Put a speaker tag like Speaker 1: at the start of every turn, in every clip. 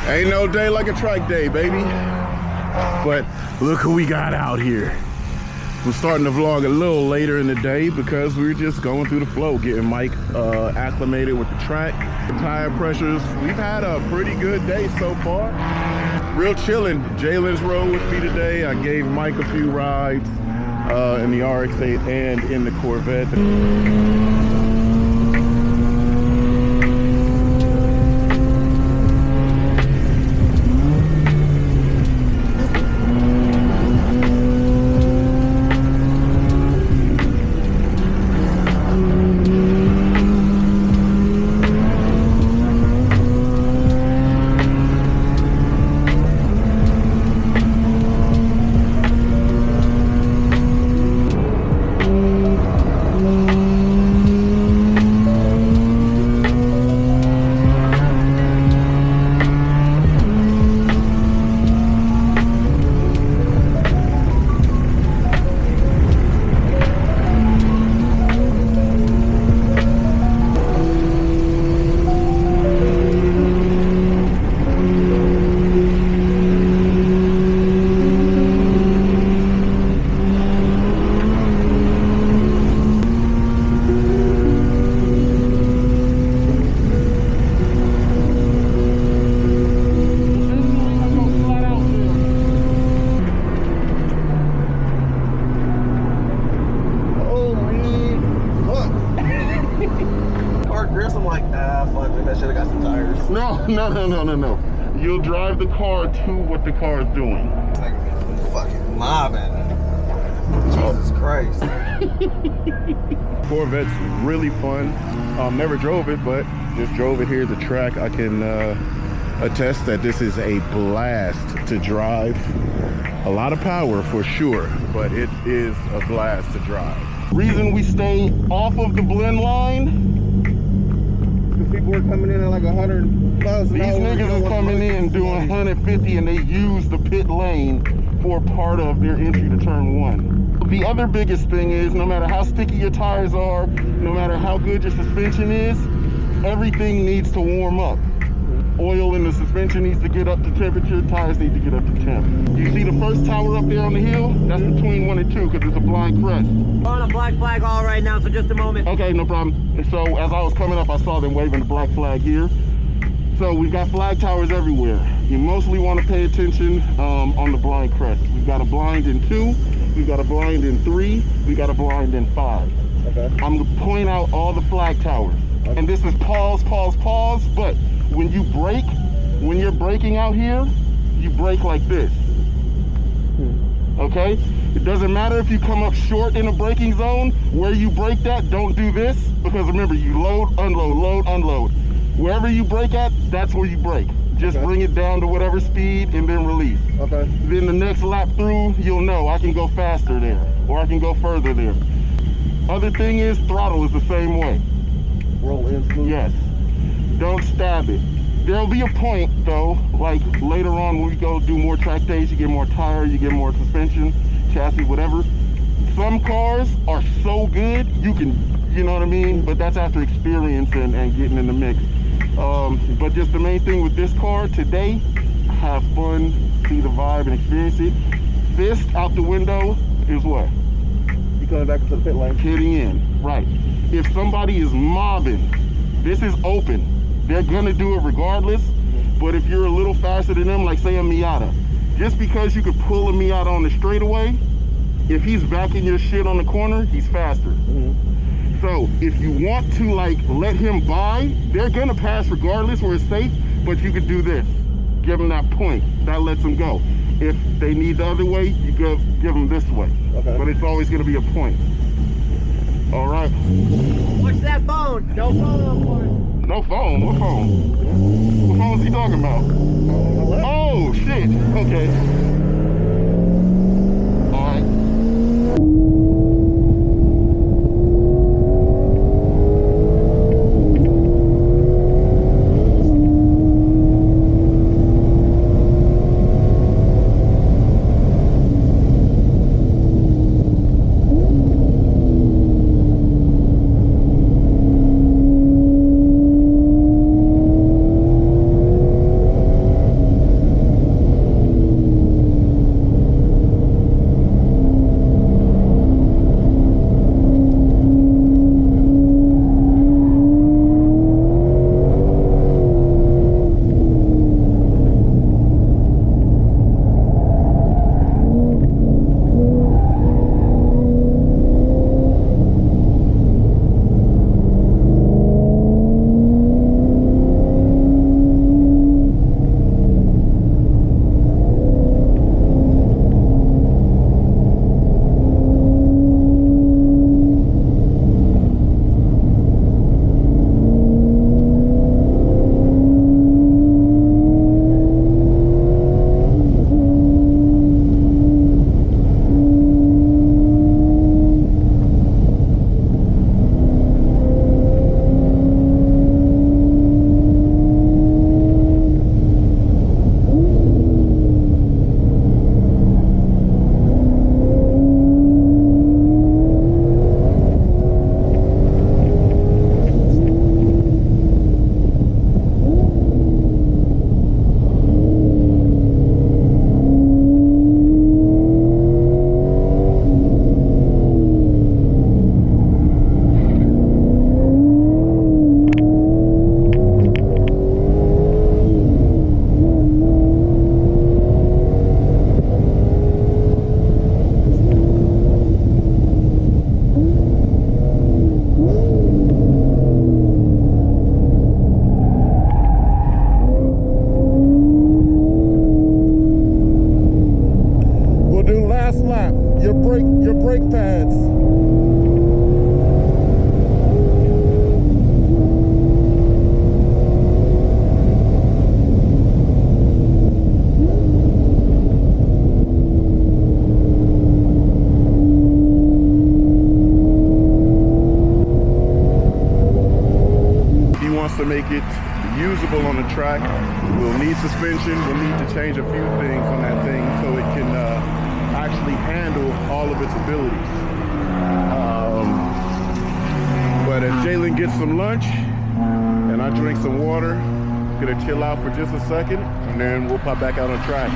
Speaker 1: Ain't no day like a track day, baby. But look who we got out here. We're starting the vlog a little later in the day because we're just going through the flow, getting Mike acclimated with the track, the tire pressures. We've had a pretty good day so far. Real chilling. Jalen's rode with me today. I gave Mike a few rides in the RX-8 and in the Corvette. No. You'll drive the car to what the car is doing.
Speaker 2: It's like fucking mobbing. Jesus Christ.
Speaker 1: Corvette's really fun. Never drove it, but just drove it here at the track. I can attest that this is a blast to drive. A lot of power for sure, but it is a blast to drive. Reason we stay off of the blend line,
Speaker 2: people are coming in at like 100 miles an hour.
Speaker 1: These niggas is coming in doing 150 and they use the pit lane for part of their entry to turn one. The other biggest thing is no matter how sticky your tires are, no matter how good your suspension is, everything needs to warm up. Oil in the suspension needs to get up to temperature, tires need to get up to temp. You see the first tower up there on the hill? That's between 1 and 2 because it's a blind crest.
Speaker 3: On a black flag all right now, so just a moment.
Speaker 1: Okay, no problem. And so as I was coming up, I saw them waving the black flag here. So we've got flag towers everywhere. You mostly want to pay attention on the blind crest. We've got a blind in 2, we've got a blind in 3, we've got a blind in 5.
Speaker 2: Okay.
Speaker 1: I'm going to point out all the flag towers. Okay. And this is pause, but when you brake, when you're braking out here, you brake like this. Okay? It doesn't matter if you come up short in a braking zone, where you brake at, don't do this, because remember, you load, unload. Wherever you brake at, that's where you brake. Just bring it down to whatever speed and then release.
Speaker 2: Okay.
Speaker 1: Then the next lap through, you'll know I can go faster there, or I can go further there. Other thing is, throttle is the same way.
Speaker 2: Roll in smooth.
Speaker 1: Yes. Don't stab it. There'll be a point though, like later on when we go do more track days, you get more tire, you get more suspension, chassis, whatever. Some cars are so good, you can, you know what I mean? But that's after experience and getting in the mix. But just the main thing with this car today, have fun, see the vibe and experience it. Fist out the window is what?
Speaker 2: You coming back into the pit lane?
Speaker 1: Hitting in, right. If somebody is mobbing, this is open. They're gonna do it regardless, but if you're a little faster than them, like say a Miata, just because you could pull a Miata on the straightaway, if he's backing your shit on the corner, he's faster. So if you want to like let him by, they're gonna pass regardless where it's safe, but you could do this. Give them that point, that lets them go. If they need the other way, you give them this way.
Speaker 2: Okay.
Speaker 1: But it's always gonna be a point. All right.
Speaker 3: Watch that phone. No phone on board.
Speaker 1: No phone? What phone? What phone is he talking about? Oh, shit. Okay. All right.
Speaker 4: track. We'll need suspension. We'll need to change a few things on that thing so it can actually handle all of its abilities. But as Jalen gets some lunch and I drink some water, gonna chill out for just a second and then we'll pop back out on track.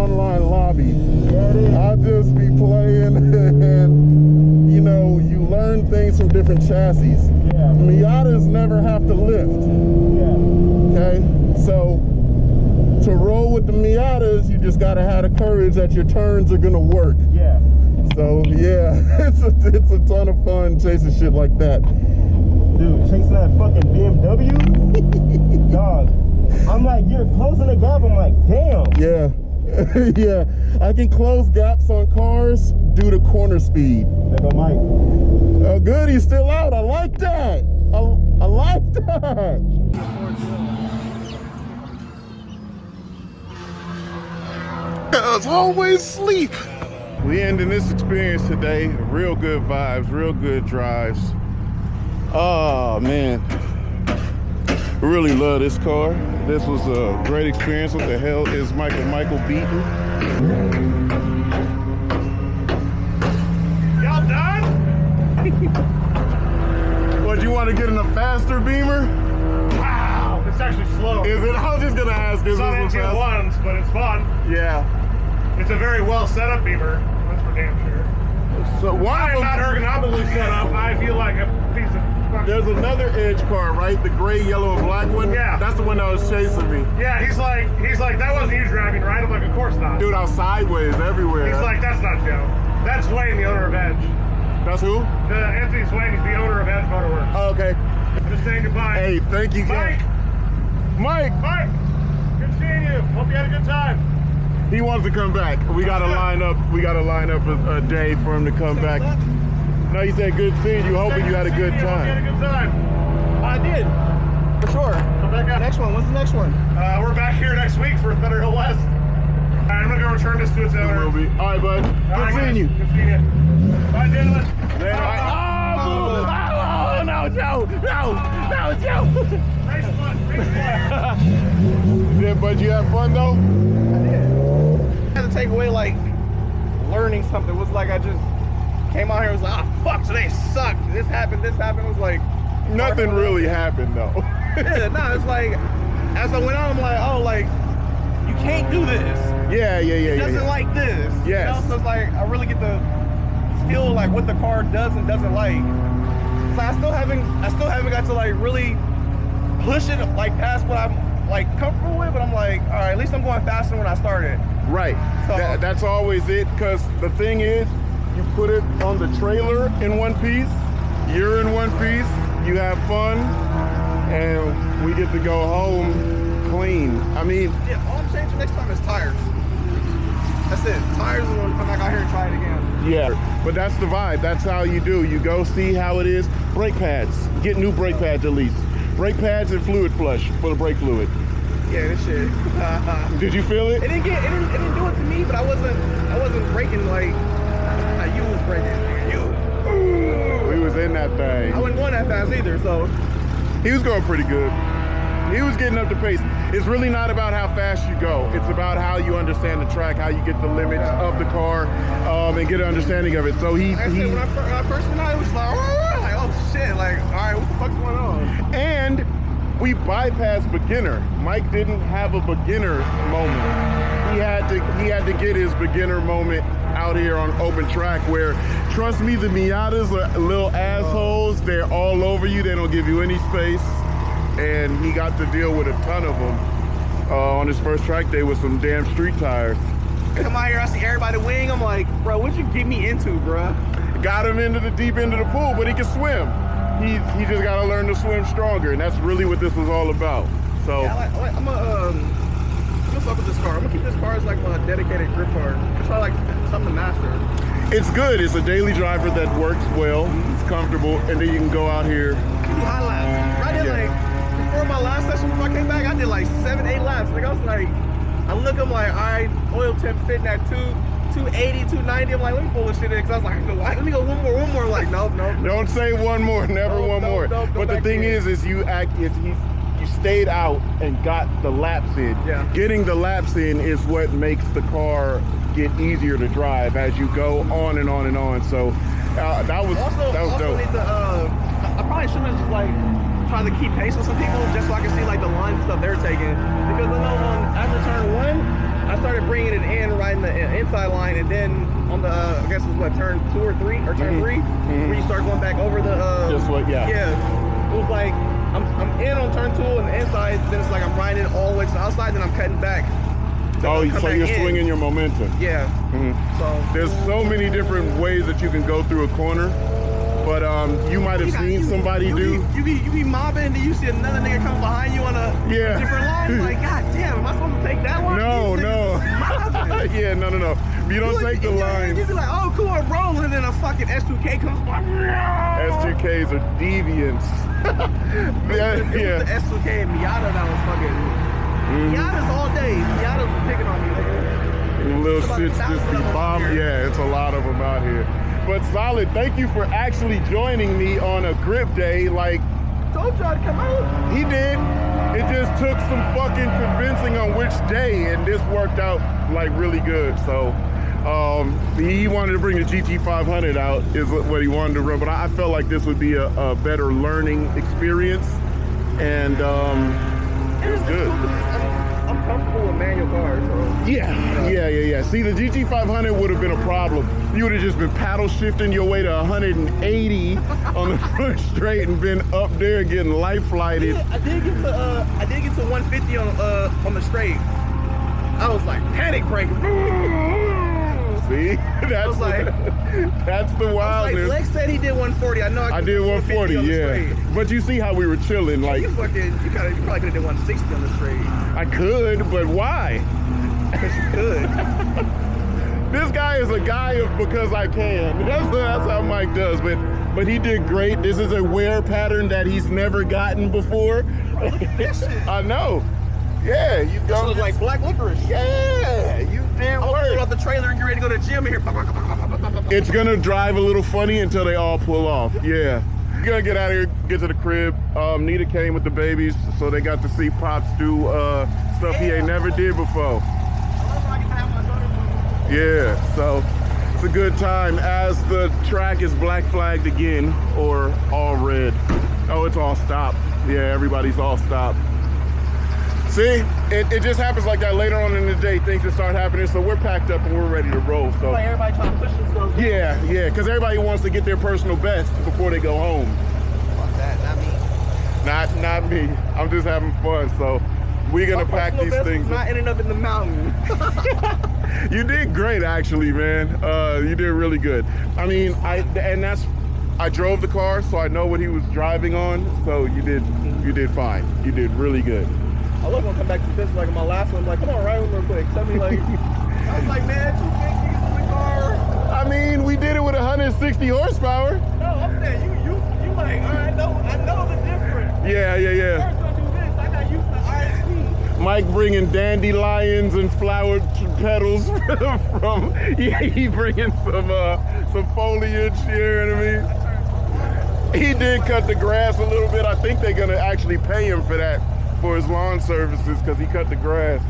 Speaker 1: online lobby. I'll just be playing and, you know, you learn things from different chassis.
Speaker 2: Yeah.
Speaker 1: Miatas never have to lift.
Speaker 2: Yeah.
Speaker 1: Okay? So, to roll with the Miatas, you just gotta have the courage that your turns are gonna work.
Speaker 2: Yeah.
Speaker 1: So, yeah, it's a ton of fun chasing shit like that.
Speaker 2: Dude, chasing that fucking BMW? Dog. I'm like, you're closing the gap. I'm like, damn.
Speaker 1: Yeah. Yeah. I can close gaps on cars due to corner speed.
Speaker 2: There go Mike.
Speaker 1: Oh, good. He's still out. I like that. I like that. As always, sleep. We ending this experience today. Real good vibes, real good drives. Oh, man. Really love this car. This was a great experience. What the hell is Michael beating?
Speaker 4: Y'all done? What, you want to get in a faster Beamer?
Speaker 5: Wow, it's actually slow.
Speaker 4: Is it? I was just gonna ask.
Speaker 5: It's not engine ones, but it's fun.
Speaker 4: Yeah.
Speaker 5: It's a very well set up Beamer. That's for damn sure.
Speaker 1: So one
Speaker 5: I'm
Speaker 1: of
Speaker 5: not
Speaker 1: them,
Speaker 5: ergonomically set up. I feel like a piece of fucking...
Speaker 1: there's another Edge car, right? The gray, yellow, and black one?
Speaker 5: Yeah.
Speaker 1: That's the one that was chasing me.
Speaker 5: Yeah, he's like, that wasn't you driving, right? I'm like, of course not.
Speaker 1: Dude, I was sideways everywhere.
Speaker 5: He's like, that's not Joe. That's Wayne, the owner of Edge.
Speaker 1: That's who?
Speaker 5: Anthony Swain, he's the owner of Edge Motorworks.
Speaker 1: Oh, okay.
Speaker 5: Just saying goodbye.
Speaker 1: Hey, thank you,
Speaker 5: Mike!
Speaker 1: Mike,
Speaker 5: Mike! Good seeing you. Hope you had a good time.
Speaker 1: he wants to come back. We gotta line up. We gotta line up a day for him to come back. No, he said good seeing you. Hoping you had a good
Speaker 5: Hope you had a
Speaker 1: time.
Speaker 5: good time.
Speaker 2: I did. For sure.
Speaker 5: Come back out.
Speaker 2: Next one. What's the next one?
Speaker 5: We're back here next week for Thunder Hill West. All right, I'm gonna go return this to its owner.
Speaker 1: Will be. All right, bud. Good seeing you.
Speaker 5: Good seeing you. Bye, Dylan.
Speaker 1: Oh, no, Joe. No, Joe.
Speaker 5: Nice fun. Nice fun.
Speaker 1: Yeah, but you have fun though?
Speaker 2: I did. I had to take away like learning something. It was like I just came out here and was like, ah, fuck, today sucked. This happened. It was like
Speaker 1: Nothing really happened though.
Speaker 2: yeah, no, it's like as I went on, I'm like, oh, like you can't do this.
Speaker 1: Yeah.
Speaker 2: It doesn't
Speaker 1: Yeah.
Speaker 2: like this.
Speaker 1: Yes.
Speaker 2: You know? So it's like I really get to feel like what the car does and doesn't like. So I still haven't got to like really push it like past what I'm like comfortable with, but I'm like, all right, at least I'm going faster when I started.
Speaker 1: Right.
Speaker 2: So-
Speaker 1: That's always it, because the thing is, you put it on the trailer in one piece, you're in one piece, you have fun, and we get to go home clean. I mean,
Speaker 2: Yeah, all I'm changing next time is tires. That's it. Tires are gonna come back out here and try it again.
Speaker 1: yeah, but that's the vibe. That's how you do. You go see how it is. Brake pads. Get new brake pads at least. Brake pads and fluid flush for the brake fluid.
Speaker 2: Yeah, this shit.
Speaker 1: Did you feel it?
Speaker 2: It didn't do it to me, but I wasn't braking like how you was braking.
Speaker 1: We was in that thing.
Speaker 2: I wasn't going that fast either, so
Speaker 1: He was going pretty good. He was getting up to pace. It's really not about how fast you go. It's about how you understand the track, how you get the limits of the car, and get an understanding of it. So
Speaker 2: like I said, when I first went out, it was like, oh shit, like, all right, what the fuck's going on?
Speaker 1: and we bypassed beginner. Mike didn't have a beginner moment. He had to get his beginner moment out here on open track where, trust me, the Miatas are little assholes. They're all over you. They don't give you any space. And he got to deal with a ton of them on his first track day with some damn street tires.
Speaker 2: I come out here, I see everybody wing. I'm like, bro, what'd you get me into, bro?
Speaker 1: Got him into the deep end of the pool, but he can swim. He just got to learn to swim stronger, and that's really what this was all about. So
Speaker 2: Yeah, I'm gonna fuck with this car. I'm gonna keep this car as like my dedicated grip car. It's not like something to master.
Speaker 1: it's good. It's a daily driver that works well. It's comfortable, and then you can go out here.
Speaker 2: I can do high laps. I did like, before my last session, before I came back, I did like 7-8 laps. Like I was like, I look, I'm like, all right, oil temp fitting at 280, 290. I'm like, let me pull this shit in, because I was like, let me go one more. Like, nope.
Speaker 1: Don't say one more, never
Speaker 2: No,
Speaker 1: one
Speaker 2: no,
Speaker 1: more.
Speaker 2: no, go
Speaker 1: But the
Speaker 2: back
Speaker 1: thing
Speaker 2: in.
Speaker 1: is you stayed out and got the laps in.
Speaker 2: Yeah.
Speaker 1: Getting the laps in is what makes the car get easier to drive as you go on and on and on. So that was
Speaker 2: Also
Speaker 1: dope.
Speaker 2: need to, I probably should have just like tried to keep pace with some people just so I can see like the lines and stuff they're taking. Because I know after turn 1, I started bringing it in, riding the inside line, and then on the I guess it was what, turn 2 or 3 or turn 3, where you start going back over the
Speaker 4: Just what? Yeah.
Speaker 2: Yeah, it was like I'm in on turn 2 on the inside, then it's like I'm riding it all the way to the outside, then I'm cutting back.
Speaker 4: Oh, so you're
Speaker 2: in.
Speaker 4: swinging your momentum.
Speaker 2: Yeah. So
Speaker 4: There's so many different ways that you can go through a corner, but you might have seen somebody do.
Speaker 2: You be mobbing, and then you see another nigga come behind you on a different line. Like, God damn, am I supposed to take that one?
Speaker 4: No. Yeah, no. You don't take the line.
Speaker 2: You be like, oh, cool, I'm rolling, and then a fucking S2K comes by.
Speaker 4: S2Ks are deviants.
Speaker 2: It was the S2K and Miata that was fucking. Miatas all day. Miatas were picking on me, nigga.
Speaker 4: Little shits just be bombed. Yeah, it's a lot of them out here. But Solid, thank you for actually joining me on a grip day. Like,
Speaker 2: told y'all to come out.
Speaker 4: he did. It just took some fucking convincing on which day, and this worked out like really good. So he wanted to bring the GT500 out, is what he wanted to run. But I felt like this would be a better learning experience, and it was good.
Speaker 2: I'm comfortable with manual cars, so.
Speaker 4: Yeah. See, the GT500 would have been a problem. You would have just been paddle shifting your way to 180 on the front straight and been up there getting life flighted.
Speaker 2: Yeah, I did get to 150 on the straight. I was like panic braking.
Speaker 4: See, that's the wildness.
Speaker 2: Lex said he did 140. I know I
Speaker 4: did 140, yeah. But you see how we were chilling, like.
Speaker 2: You probably could have did 160 on the straight.
Speaker 4: I could, but why?
Speaker 2: Because you could.
Speaker 4: This guy is a guy of because I can. That's how Mike does. But he did great. This is a wear pattern that he's never gotten before.
Speaker 2: Bro, look at this shit.
Speaker 4: I know. Yeah, you go.
Speaker 2: Look like black licorice.
Speaker 4: Yeah, you did work.
Speaker 2: Pull out the trailer and get ready to go to the gym here.
Speaker 4: It's gonna drive a little funny until they all pull off. Yeah. We're gonna get out of here, get to the crib. Nita came with the babies, so they got to see Pops do stuff he ain't never did before. Yeah, so it's a good time as the track is black flagged again, or all red. Oh, it's all stopped. Yeah, everybody's all stopped. See, it just happens like that later on in the day. Things just start happening, so we're packed up and we're ready to roll. So
Speaker 2: like everybody trying to push themselves.
Speaker 4: Yeah, because everybody wants to get their personal best before they go home.
Speaker 2: Fuck that, not me.
Speaker 4: Not me. I'm just having fun. So we're gonna pack these things.
Speaker 2: Not ending up in the mountain.
Speaker 4: You did great, actually, man. You did really good. I mean, I drove the car, so I know what he was driving on. So you did fine. You did really good.
Speaker 2: I was gonna come back to this like in my last one. Like, come on, ride with me real quick. Tell me like, I was like, man, 2 big niggas in the car.
Speaker 4: I mean, we did it with 160 horsepower.
Speaker 2: No, I'm saying you like, all right, I know the difference.
Speaker 4: Yeah.
Speaker 2: First gonna do this. I got used to ISP.
Speaker 4: Mike bringing dandelions and flower petals from. Yeah, he bringing some foliage. You know what I mean? He did cut the grass a little bit. I think they're gonna actually pay him for that, for his lawn services, because he cut the grass.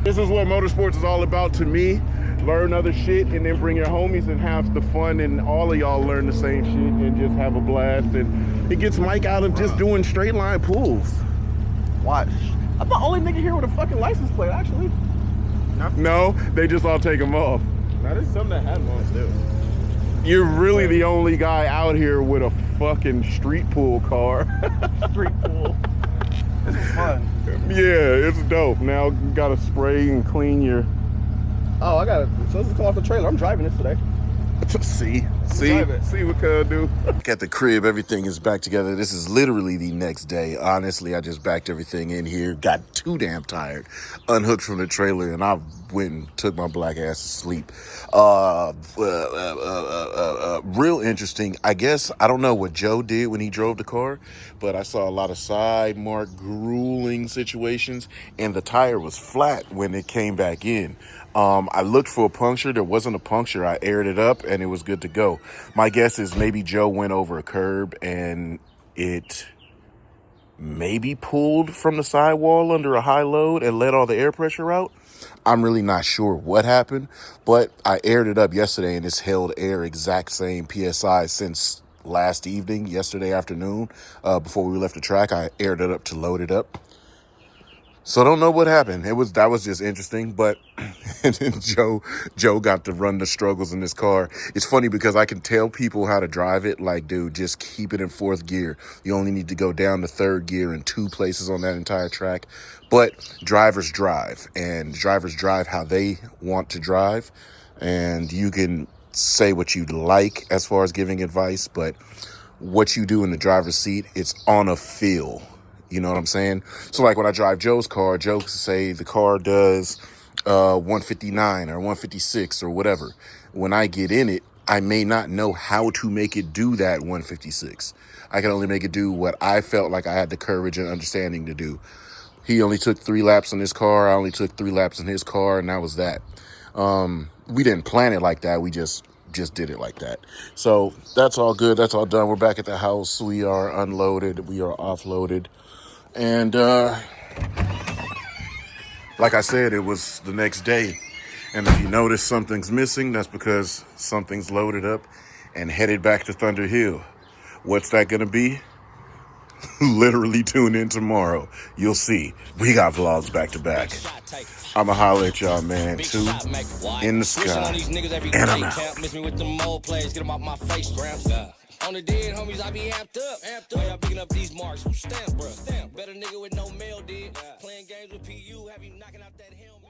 Speaker 4: This is what motorsports is all about to me. Learn other shit and then bring your homies and have the fun, and all of y'all learn the same shit and just have a blast. And it gets Mike out of just doing straight line pulls.
Speaker 2: Watch. I'm the only nigga here with a fucking license plate, actually.
Speaker 4: No, they just all take them off.
Speaker 2: Now there's some that have one still.
Speaker 4: You're really the only guy out here with a fucking street pool car.
Speaker 2: Street pool. This is fun.
Speaker 4: Yeah, it's dope. Now gotta spray and clean your.
Speaker 2: Oh, I gotta. So this is come off the trailer. I'm driving this today.
Speaker 4: See what cuz do. At the crib, everything is back together. This is literally the next day. Honestly, I just backed everything in here, got too damn tired, unhooked from the trailer, and I went and took my black ass to sleep. Real interesting. I guess, I don't know what Joe did when he drove the car, but I saw a lot of side mark grueling situations, and the tire was flat when it came back in. I looked for a puncture. There wasn't a puncture. I aired it up and it was good to go. My guess is maybe Joe went over a curb and it maybe pulled from the sidewall under a high load and let all the air pressure out. I'm really not sure what happened, but I aired it up yesterday and it's held air exact same PSI since last evening, yesterday afternoon, before we left the track. I aired it up to load it up. So don't know what happened. That was just interesting, but and then Joe got to run the struggles in this car. It's funny because I can tell people how to drive it. Like, dude, just keep it in 4th gear. You only need to go down to 3rd gear in 2 places on that entire track. But drivers drive, and drivers drive how they want to drive. And you can say what you'd like as far as giving advice, but what you do in the driver's seat, it's on a feel. You know what I'm saying? So like when I drive Joe's car, Joe can say the car does 159 or 156 or whatever. When I get in it, I may not know how to make it do that 156. I can only make it do what I felt like I had the courage and understanding to do. He only took 3 laps in his car. I only took 3 laps in his car, and that was that. We didn't plan it like that. We just did it like that. So that's all good. That's all done. We're back at the house. We are unloaded. We are offloaded. And like I said, it was the next day. And if you notice something's missing, that's because something's loaded up and headed back to Thunder Hill. What's that going to be? Literally tune in tomorrow. You'll see. We got vlogs back to back. I'ma holler at y'all, man. 2 in the sky. And I'm out.
Speaker 6: Miss me with them old plays, get them off my face, grams. On the dead homies, I be amped up. Why y'all picking up these marks? Who stamp, bro? Better nigga with no mail, did. Playing games with PU, have you knocking out that helmet.